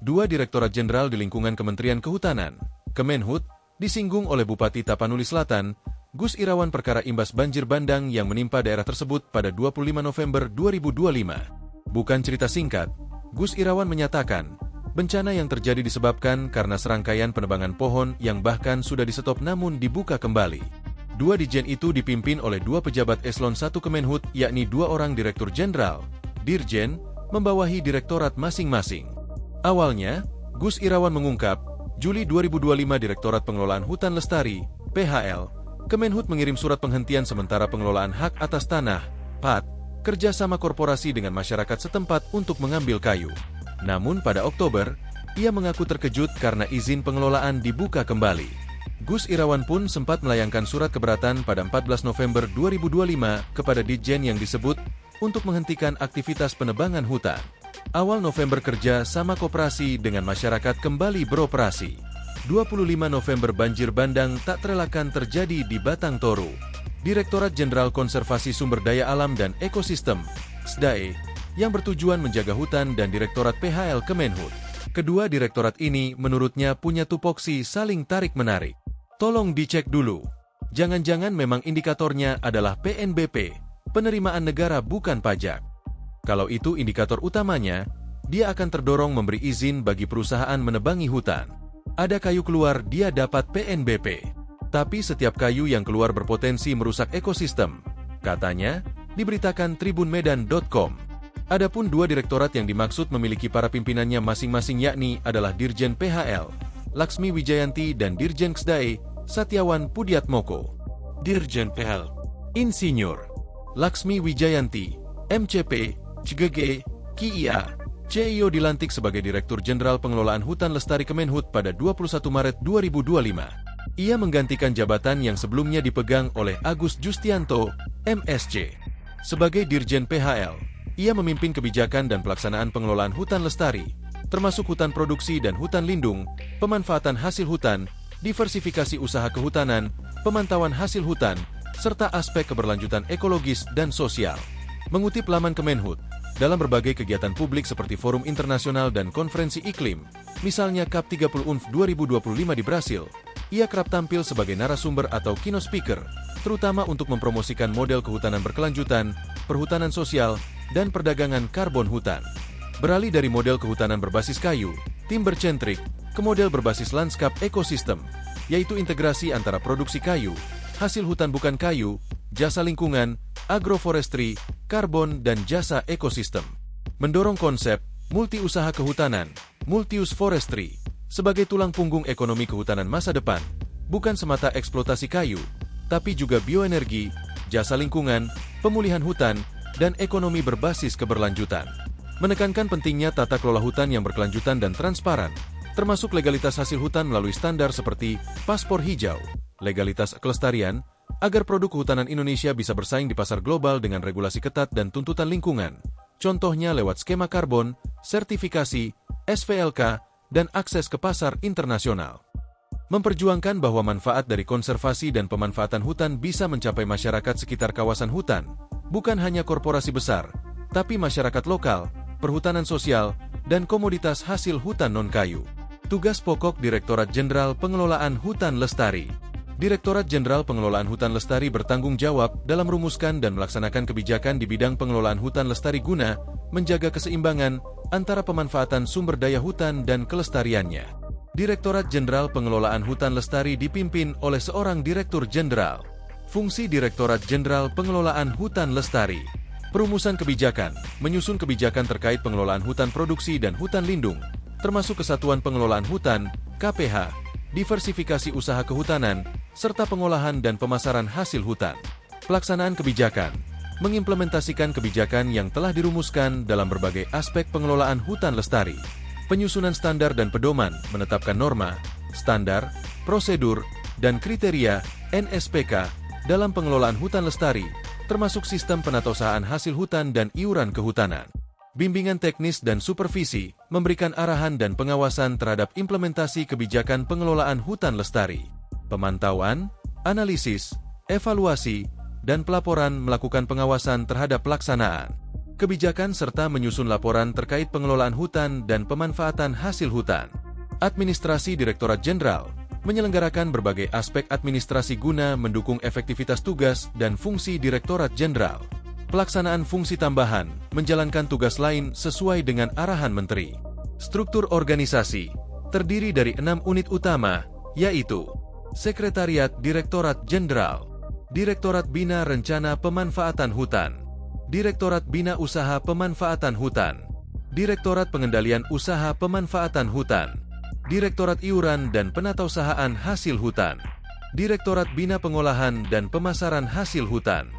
Dua Direktorat Jenderal di lingkungan Kementerian Kehutanan, Kemenhut, disinggung oleh Bupati Tapanuli Selatan, Gus Irawan perkara imbas banjir bandang yang menimpa daerah tersebut pada 25 November 2025. Bukan cerita singkat, Gus Irawan menyatakan, bencana yang terjadi disebabkan karena serangkaian penebangan pohon yang bahkan sudah disetop namun dibuka kembali. Dua Dijen itu dipimpin oleh dua pejabat Eselon 1 Kemenhut, yakni dua orang Direktur Jenderal, Dirjen, membawahi direktorat masing-masing. Awalnya, Gus Irawan mengungkap, Juli 2025 Direktorat Pengelolaan Hutan Lestari, PHL, Kemenhut mengirim surat penghentian sementara pengelolaan hak atas tanah, PAT, kerjasama korporasi dengan masyarakat setempat untuk mengambil kayu. Namun pada Oktober, ia mengaku terkejut karena izin pengelolaan dibuka kembali. Gus Irawan pun sempat melayangkan surat keberatan pada 14 November 2025 kepada Ditjen yang disebut untuk menghentikan aktivitas penebangan hutan. Awal November kerja sama koperasi dengan masyarakat kembali beroperasi. 25 November banjir bandang tak terelakkan terjadi di Batang Toru. Direktorat Jenderal Konservasi Sumber Daya Alam dan Ekosistem, SDAE, yang bertujuan menjaga hutan dan Direktorat PHL Kemenhut. Kedua direktorat ini menurutnya punya tupoksi saling tarik-menarik. Tolong dicek dulu. Jangan-jangan memang indikatornya adalah PNBP, penerimaan negara bukan pajak. Kalau itu indikator utamanya, dia akan terdorong memberi izin bagi perusahaan menebangi hutan. Ada kayu keluar, dia dapat PNBP. Tapi setiap kayu yang keluar berpotensi merusak ekosistem, katanya, diberitakan tribunmedan.com. Adapun dua direktorat yang dimaksud memiliki para pimpinannya masing-masing yakni adalah Dirjen PHL, Laksmi Wijayanti dan Dirjen KSDAE, Satyawan Pudiatmoko. Dirjen PHL, Insinyur Laksmi Wijayanti, MCP, CGG, KIA, CIO dilantik sebagai Direktur Jenderal Pengelolaan Hutan Lestari Kemenhut pada 21 Maret 2025. Ia menggantikan jabatan yang sebelumnya dipegang oleh Agus Justianto, MSc. Sebagai Dirjen PHL, ia memimpin kebijakan dan pelaksanaan pengelolaan hutan lestari, termasuk hutan produksi dan hutan lindung, pemanfaatan hasil hutan, diversifikasi usaha kehutanan, pemantauan hasil hutan, serta aspek keberlanjutan ekologis dan sosial. Mengutip laman Kemenhut, dalam berbagai kegiatan publik seperti forum internasional dan konferensi iklim, misalnya COP 30 UNF 2025 di Brasil, ia kerap tampil sebagai narasumber atau keynote speaker, terutama untuk mempromosikan model kehutanan berkelanjutan, perhutanan sosial, dan perdagangan karbon hutan. Beralih dari model kehutanan berbasis kayu, timber-centric, ke model berbasis lanskap ekosistem, yaitu integrasi antara produksi kayu, hasil hutan bukan kayu, jasa lingkungan, agroforestry, karbon, dan jasa ekosistem. Mendorong konsep multi-usaha kehutanan, multi-use forestry, sebagai tulang punggung ekonomi kehutanan masa depan, bukan semata eksploitasi kayu, tapi juga bioenergi, jasa lingkungan, pemulihan hutan, dan ekonomi berbasis keberlanjutan. Menekankan pentingnya tata kelola hutan yang berkelanjutan dan transparan, termasuk legalitas hasil hutan melalui standar seperti paspor hijau, legalitas kelestarian, agar produk kehutanan Indonesia bisa bersaing di pasar global dengan regulasi ketat dan tuntutan lingkungan, contohnya lewat skema karbon, sertifikasi, SVLK, dan akses ke pasar internasional. Memperjuangkan bahwa manfaat dari konservasi dan pemanfaatan hutan bisa mencapai masyarakat sekitar kawasan hutan, bukan hanya korporasi besar, tapi masyarakat lokal, perhutanan sosial, dan komoditas hasil hutan non-kayu. Tugas pokok Direktorat Jenderal Pengelolaan Hutan Lestari. Direktorat Jenderal Pengelolaan Hutan Lestari bertanggung jawab dalam merumuskan dan melaksanakan kebijakan di bidang pengelolaan hutan lestari guna menjaga keseimbangan antara pemanfaatan sumber daya hutan dan kelestariannya. Direktorat Jenderal Pengelolaan Hutan Lestari dipimpin oleh seorang Direktur Jenderal. Fungsi Direktorat Jenderal Pengelolaan Hutan Lestari: perumusan kebijakan, menyusun kebijakan terkait pengelolaan hutan produksi dan hutan lindung, termasuk Kesatuan Pengelolaan Hutan, KPH, diversifikasi usaha kehutanan, serta pengolahan dan pemasaran hasil hutan. Pelaksanaan kebijakan, mengimplementasikan kebijakan yang telah dirumuskan dalam berbagai aspek pengelolaan hutan lestari. Penyusunan standar dan pedoman, menetapkan norma, standar, prosedur, dan kriteria NSPK dalam pengelolaan hutan lestari, termasuk sistem penatausahaan hasil hutan dan iuran kehutanan. Bimbingan teknis dan supervisi, memberikan arahan dan pengawasan terhadap implementasi kebijakan pengelolaan hutan lestari. Pemantauan, analisis, evaluasi, dan pelaporan melakukan pengawasan terhadap pelaksanaan. kebijakan serta menyusun laporan terkait pengelolaan hutan dan pemanfaatan hasil hutan. Administrasi Direktorat Jenderal menyelenggarakan berbagai aspek administrasi guna mendukung efektivitas tugas dan fungsi Direktorat Jenderal. Pelaksanaan fungsi tambahan, menjalankan tugas lain sesuai dengan arahan Menteri. Struktur organisasi terdiri dari 6 unit utama, yaitu Sekretariat Direktorat Jenderal, Direktorat Bina Rencana Pemanfaatan Hutan, Direktorat Bina Usaha Pemanfaatan Hutan, Direktorat Pengendalian Usaha Pemanfaatan Hutan, Direktorat Iuran dan Penatausahaan Hasil Hutan, Direktorat Bina Pengolahan dan Pemasaran Hasil Hutan.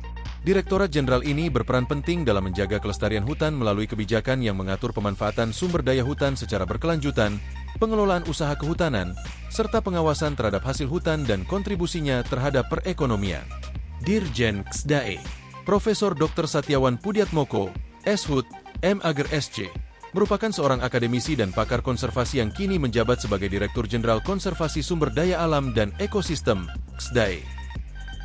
Direktorat Jenderal ini berperan penting dalam menjaga kelestarian hutan melalui kebijakan yang mengatur pemanfaatan sumber daya hutan secara berkelanjutan, pengelolaan usaha kehutanan, serta pengawasan terhadap hasil hutan dan kontribusinya terhadap perekonomian. Dirjen KSDAE, Profesor Dr. Satyawan Pudiatmoko, S.Hud, M.Ager SC, merupakan seorang akademisi dan pakar konservasi yang kini menjabat sebagai Direktur Jenderal Konservasi Sumber Daya Alam dan Ekosistem, KSDAE.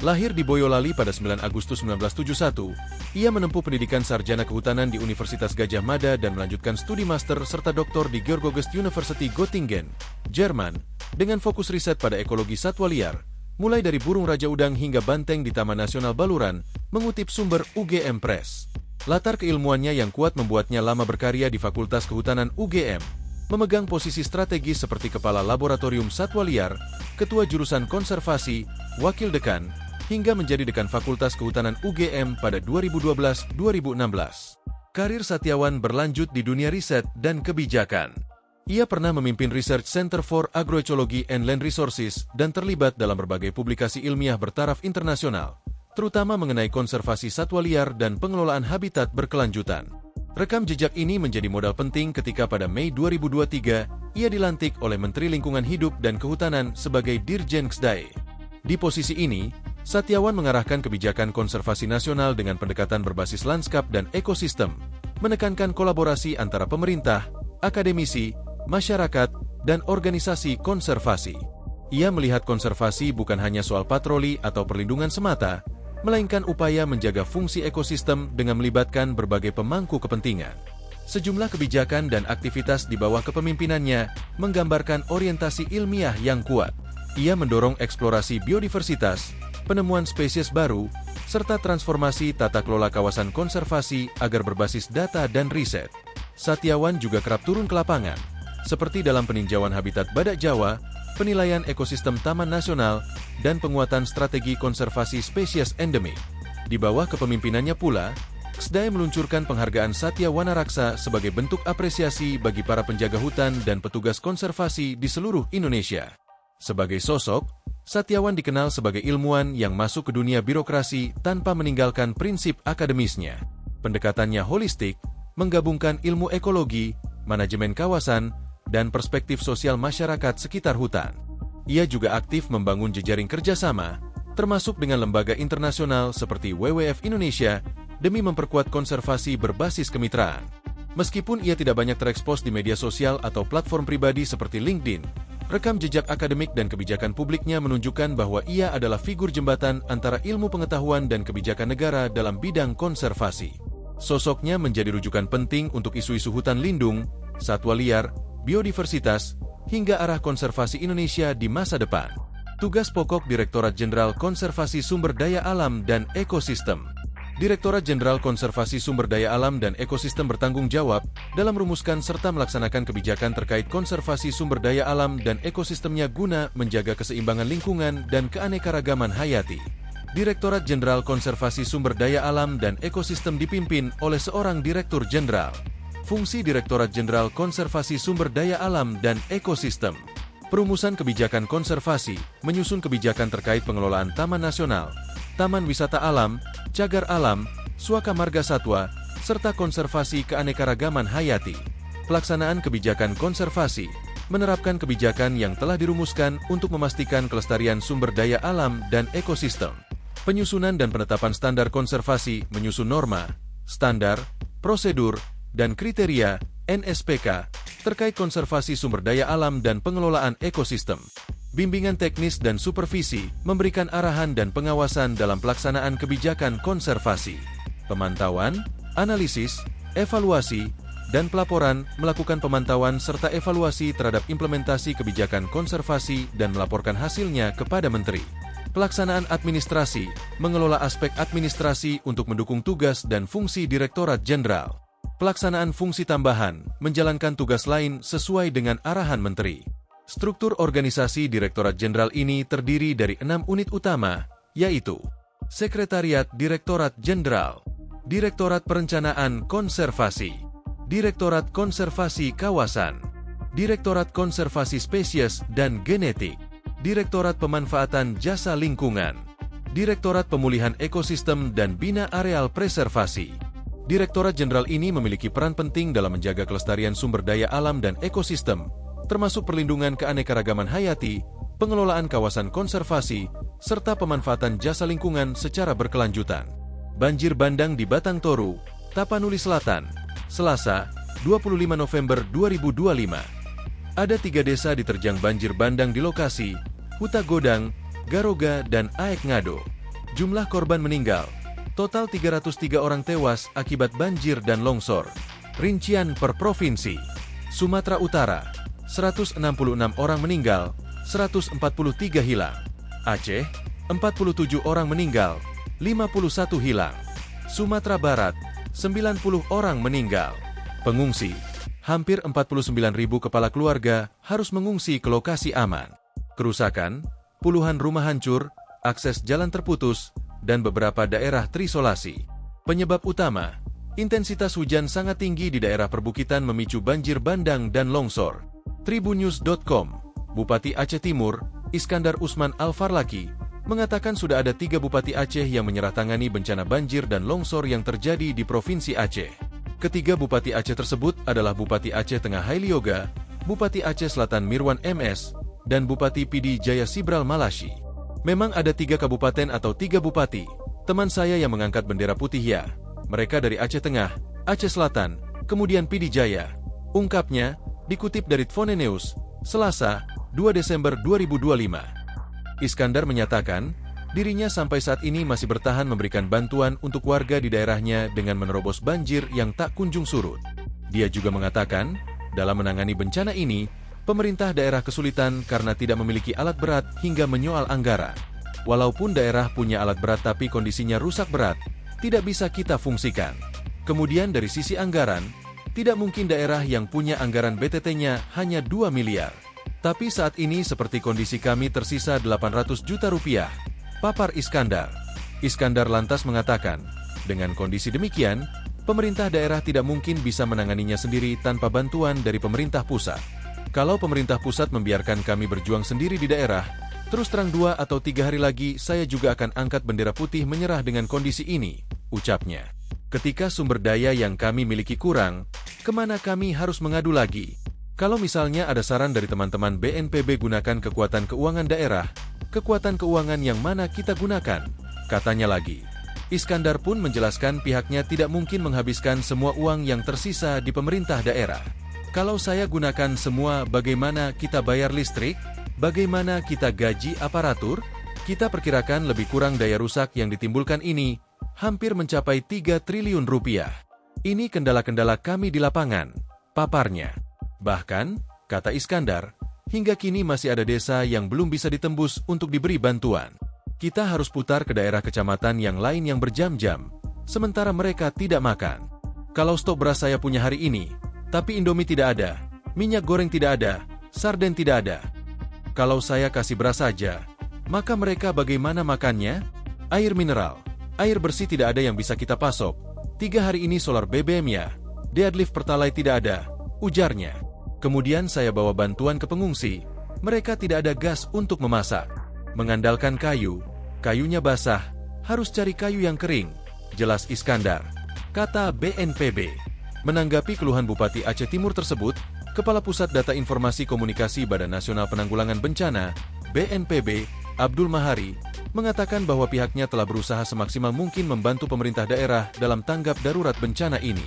Lahir di Boyolali pada 9 Agustus 1971, ia menempuh pendidikan sarjana kehutanan di Universitas Gadjah Mada dan melanjutkan studi master serta doktor di Georg University Göttingen, Jerman, dengan fokus riset pada ekologi satwa liar, mulai dari burung raja udang hingga banteng di Taman Nasional Baluran, mengutip sumber UGM Press. Latar keilmuannya yang kuat membuatnya lama berkarya di Fakultas Kehutanan UGM, memegang posisi strategis seperti Kepala Laboratorium Satwa Liar, Ketua Jurusan Konservasi, Wakil Dekan, hingga menjadi Dekan Fakultas Kehutanan UGM pada 2012-2016. Karir Satyawan berlanjut di dunia riset dan kebijakan. Ia pernah memimpin Research Center for Agroecology and Land Resources dan terlibat dalam berbagai publikasi ilmiah bertaraf internasional, terutama mengenai konservasi satwa liar dan pengelolaan habitat berkelanjutan. Rekam jejak ini menjadi modal penting ketika pada Mei 2023, ia dilantik oleh Menteri Lingkungan Hidup dan Kehutanan sebagai Dirjen KSDAE. Di posisi ini, Satyawan mengarahkan kebijakan konservasi nasional dengan pendekatan berbasis lanskap dan ekosistem, menekankan kolaborasi antara pemerintah, akademisi, masyarakat, dan organisasi konservasi. Ia melihat konservasi bukan hanya soal patroli atau perlindungan semata, melainkan upaya menjaga fungsi ekosistem dengan melibatkan berbagai pemangku kepentingan. Sejumlah kebijakan dan aktivitas di bawah kepemimpinannya menggambarkan orientasi ilmiah yang kuat. Ia mendorong eksplorasi biodiversitas, penemuan spesies baru, serta transformasi tata kelola kawasan konservasi agar berbasis data dan riset. Satyawan juga kerap turun ke lapangan, seperti dalam peninjauan habitat badak Jawa, penilaian ekosistem taman nasional, dan penguatan strategi konservasi spesies endemik. Di bawah kepemimpinannya pula, KSDAE meluncurkan penghargaan Satya Wanaraksa sebagai bentuk apresiasi bagi para penjaga hutan dan petugas konservasi di seluruh Indonesia. Sebagai sosok, Satyawan dikenal sebagai ilmuwan yang masuk ke dunia birokrasi tanpa meninggalkan prinsip akademisnya. Pendekatannya holistik, menggabungkan ilmu ekologi, manajemen kawasan, dan perspektif sosial masyarakat sekitar hutan. Ia juga aktif membangun jejaring kerjasama, termasuk dengan lembaga internasional seperti WWF Indonesia, demi memperkuat konservasi berbasis kemitraan. Meskipun ia tidak banyak terekspos di media sosial atau platform pribadi seperti LinkedIn, rekam jejak akademik dan kebijakan publiknya menunjukkan bahwa ia adalah figur jembatan antara ilmu pengetahuan dan kebijakan negara dalam bidang konservasi. Sosoknya menjadi rujukan penting untuk isu-isu hutan lindung, satwa liar, biodiversitas, hingga arah konservasi Indonesia di masa depan. Tugas pokok Direktorat Jenderal Konservasi Sumber Daya Alam dan Ekosistem. Direktorat Jenderal Konservasi Sumber Daya Alam dan Ekosistem bertanggung jawab dalam merumuskan serta melaksanakan kebijakan terkait konservasi sumber daya alam dan ekosistemnya guna menjaga keseimbangan lingkungan dan keanekaragaman hayati. Direktorat Jenderal Konservasi Sumber Daya Alam dan Ekosistem dipimpin oleh seorang Direktur Jenderal. Fungsi Direktorat Jenderal Konservasi Sumber Daya Alam dan Ekosistem. Perumusan kebijakan konservasi, menyusun kebijakan terkait pengelolaan taman nasional, taman wisata alam, cagar alam, suaka marga satwa, serta konservasi keanekaragaman hayati. Pelaksanaan kebijakan konservasi, menerapkan kebijakan yang telah dirumuskan untuk memastikan kelestarian sumber daya alam dan ekosistem. Penyusunan dan penetapan standar konservasi, menyusun norma, standar, prosedur, dan kriteria NSPK terkait konservasi sumber daya alam dan pengelolaan ekosistem. Bimbingan teknis dan supervisi, memberikan arahan dan pengawasan dalam pelaksanaan kebijakan konservasi. Pemantauan, analisis, evaluasi, dan pelaporan, melakukan pemantauan serta evaluasi terhadap implementasi kebijakan konservasi dan melaporkan hasilnya kepada Menteri. Pelaksanaan administrasi, mengelola aspek administrasi untuk mendukung tugas dan fungsi Direktorat Jenderal. Pelaksanaan fungsi tambahan, menjalankan tugas lain sesuai dengan arahan Menteri. Struktur organisasi Direktorat Jenderal ini terdiri dari 6 unit utama, yaitu Sekretariat Direktorat Jenderal, Direktorat Perencanaan Konservasi, Direktorat Konservasi Kawasan, Direktorat Konservasi Spesies dan Genetik, Direktorat Pemanfaatan Jasa Lingkungan, Direktorat Pemulihan Ekosistem dan Bina Areal Preservasi. Direktorat Jenderal ini memiliki peran penting dalam menjaga kelestarian sumber daya alam dan ekosistem, termasuk perlindungan keanekaragaman hayati, pengelolaan kawasan konservasi, serta pemanfaatan jasa lingkungan secara berkelanjutan. Banjir bandang di Batang Toru, Tapanuli Selatan, Selasa, 25 November 2025. Ada 3 desa diterjang banjir bandang di lokasi Huta Godang, Garoga, dan Aek Ngado. Jumlah korban meninggal, total 303 orang tewas akibat banjir dan longsor. Rincian per provinsi. Sumatera Utara, 166 orang meninggal, 143 hilang. Aceh, 47 orang meninggal, 51 hilang. Sumatera Barat, 90 orang meninggal. Pengungsi, hampir 49.000 kepala keluarga harus mengungsi ke lokasi aman. Kerusakan, puluhan rumah hancur, akses jalan terputus, dan beberapa daerah terisolasi. Penyebab utama, intensitas hujan sangat tinggi di daerah perbukitan memicu banjir bandang dan longsor. Tribunnews.com, Bupati Aceh Timur, Iskandar Usman Al-Farlaki, mengatakan sudah ada 3 Bupati Aceh yang menyeratangani bencana banjir dan longsor yang terjadi di Provinsi Aceh. Ketiga Bupati Aceh tersebut adalah Bupati Aceh Tengah Haili Yoga, Bupati Aceh Selatan Mirwan MS, dan Bupati Pidi Jaya Sibral Malashi. Memang ada 3 kabupaten atau 3 bupati, teman saya yang mengangkat bendera putih ya. Mereka dari Aceh Tengah, Aceh Selatan, kemudian Pidi Jaya. Ungkapnya, dikutip dari Tvone News, Selasa, 2 Desember 2025. Iskandar menyatakan, dirinya sampai saat ini masih bertahan memberikan bantuan untuk warga di daerahnya dengan menerobos banjir yang tak kunjung surut. Dia juga mengatakan, dalam menangani bencana ini, pemerintah daerah kesulitan karena tidak memiliki alat berat hingga menyoal anggaran. Walaupun daerah punya alat berat tapi kondisinya rusak berat, tidak bisa kita fungsikan. Kemudian dari sisi anggaran, tidak mungkin daerah yang punya anggaran BTT-nya hanya 2 miliar. Tapi saat ini seperti kondisi kami tersisa 800 juta rupiah, papar Iskandar. Iskandar lantas mengatakan, dengan kondisi demikian, pemerintah daerah tidak mungkin bisa menanganinya sendiri tanpa bantuan dari pemerintah pusat. Kalau pemerintah pusat membiarkan kami berjuang sendiri di daerah, terus terang 2 atau 3 hari lagi saya juga akan angkat bendera putih menyerah dengan kondisi ini, ucapnya. Ketika sumber daya yang kami miliki kurang, kemana kami harus mengadu lagi? Kalau misalnya ada saran dari teman-teman BNPB gunakan kekuatan keuangan daerah, kekuatan keuangan yang mana kita gunakan? Katanya lagi. Iskandar pun menjelaskan pihaknya tidak mungkin menghabiskan semua uang yang tersisa di pemerintah daerah. Kalau saya gunakan semua, bagaimana kita bayar listrik? Bagaimana kita gaji aparatur? Kita perkirakan lebih kurang daya rusak yang ditimbulkan ini, hampir mencapai 3 triliun rupiah. Ini kendala-kendala kami di lapangan, paparnya. Bahkan, kata Iskandar, hingga kini masih ada desa yang belum bisa ditembus untuk diberi bantuan. Kita harus putar ke daerah kecamatan yang lain yang berjam-jam, sementara mereka tidak makan. Kalau stok beras saya punya hari ini, tapi Indomie tidak ada, minyak goreng tidak ada, sarden tidak ada. Kalau saya kasih beras saja, maka mereka bagaimana makannya? Air mineral, air bersih tidak ada yang bisa kita pasok. 3 hari ini solar BBM ya, deadlift Pertalite tidak ada, ujarnya. Kemudian saya bawa bantuan ke pengungsi, mereka tidak ada gas untuk memasak. Mengandalkan kayu, kayunya basah, harus cari kayu yang kering, jelas Iskandar, kata BNPB. Menanggapi keluhan Bupati Aceh Timur tersebut, Kepala Pusat Data Informasi Komunikasi Badan Nasional Penanggulangan Bencana, BNPB, Abdul Mahari, mengatakan bahwa pihaknya telah berusaha semaksimal mungkin membantu pemerintah daerah dalam tanggap darurat bencana ini.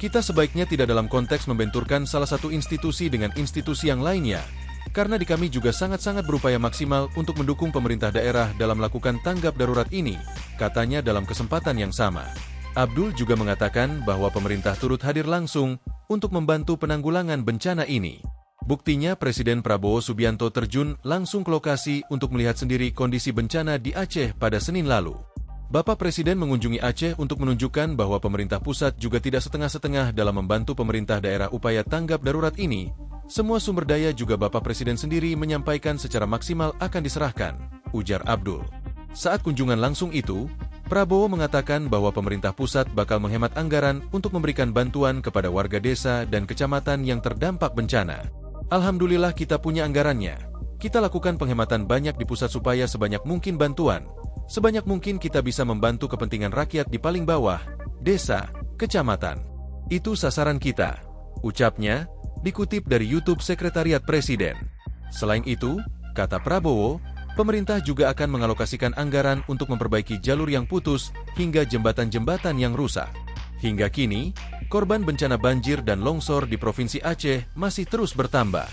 Kita sebaiknya tidak dalam konteks membenturkan salah satu institusi dengan institusi yang lainnya, karena di kami juga sangat-sangat berupaya maksimal untuk mendukung pemerintah daerah dalam melakukan tanggap darurat ini, katanya dalam kesempatan yang sama. Abdul juga mengatakan bahwa pemerintah turut hadir langsung untuk membantu penanggulangan bencana ini. Buktinya Presiden Prabowo Subianto terjun langsung ke lokasi untuk melihat sendiri kondisi bencana di Aceh pada Senin lalu. Bapak Presiden mengunjungi Aceh untuk menunjukkan bahwa pemerintah pusat juga tidak setengah-setengah dalam membantu pemerintah daerah upaya tanggap darurat ini. Semua sumber daya juga Bapak Presiden sendiri menyampaikan secara maksimal akan diserahkan, ujar Abdul. Saat kunjungan langsung itu, Prabowo mengatakan bahwa pemerintah pusat bakal menghemat anggaran untuk memberikan bantuan kepada warga desa dan kecamatan yang terdampak bencana. Alhamdulillah kita punya anggarannya. Kita lakukan penghematan banyak di pusat supaya sebanyak mungkin bantuan. Sebanyak mungkin kita bisa membantu kepentingan rakyat di paling bawah, desa, kecamatan. Itu sasaran kita, ucapnya, dikutip dari YouTube Sekretariat Presiden. Selain itu, kata Prabowo, pemerintah juga akan mengalokasikan anggaran untuk memperbaiki jalur yang putus hingga jembatan-jembatan yang rusak. Hingga kini, korban bencana banjir dan longsor di Provinsi Aceh masih terus bertambah.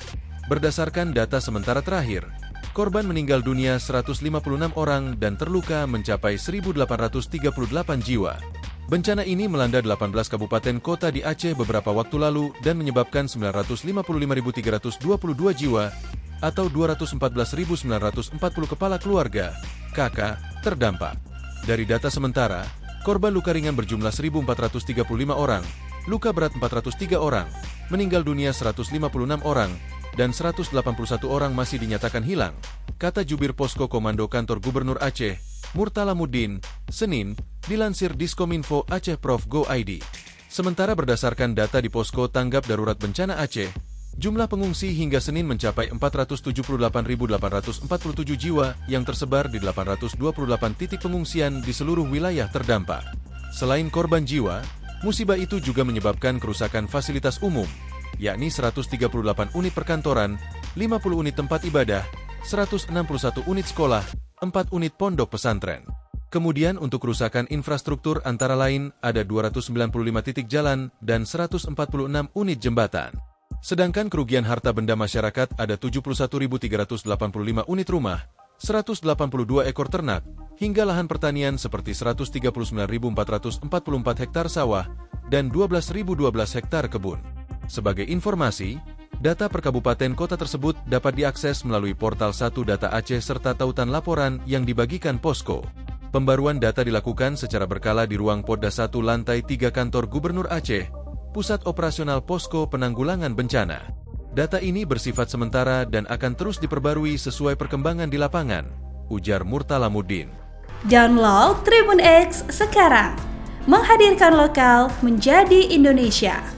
Berdasarkan data sementara terakhir, korban meninggal dunia 156 orang dan terluka mencapai 1.838 jiwa. Bencana ini melanda 18 kabupaten kota di Aceh beberapa waktu lalu dan menyebabkan 955.322 jiwa atau 214.940 kepala keluarga, KK, terdampak. Dari data sementara, korban luka ringan berjumlah 1.435 orang, luka berat 403 orang, meninggal dunia 156 orang, dan 181 orang masih dinyatakan hilang, kata Jubir Posko Komando Kantor Gubernur Aceh, Murtalamuddin, Senin, dilansir Diskominfo Aceh Prof Go ID. Sementara berdasarkan data di Posko Tanggap Darurat Bencana Aceh, jumlah pengungsi hingga Senin mencapai 478.847 jiwa yang tersebar di 828 titik pengungsian di seluruh wilayah terdampak. Selain korban jiwa, musibah itu juga menyebabkan kerusakan fasilitas umum, yakni 138 unit perkantoran, 50 unit tempat ibadah, 161 unit sekolah, 4 unit pondok pesantren. Kemudian untuk kerusakan infrastruktur antara lain ada 295 titik jalan dan 146 unit jembatan. Sedangkan kerugian harta benda masyarakat ada 71.385 unit rumah, 182 ekor ternak, hingga lahan pertanian seperti 139.444 hektar sawah dan 12.012 hektar kebun. Sebagai informasi, data per kabupaten kota tersebut dapat diakses melalui portal 1 Data Aceh serta tautan laporan yang dibagikan Posko. Pembaruan data dilakukan secara berkala di ruang Podda 1 lantai 3 kantor Gubernur Aceh, Pusat Operasional Posko Penanggulangan Bencana. Data ini bersifat sementara dan akan terus diperbarui sesuai perkembangan di lapangan, ujar Murtalamuddin. Download Tribun X sekarang, menghadirkan lokal menjadi Indonesia.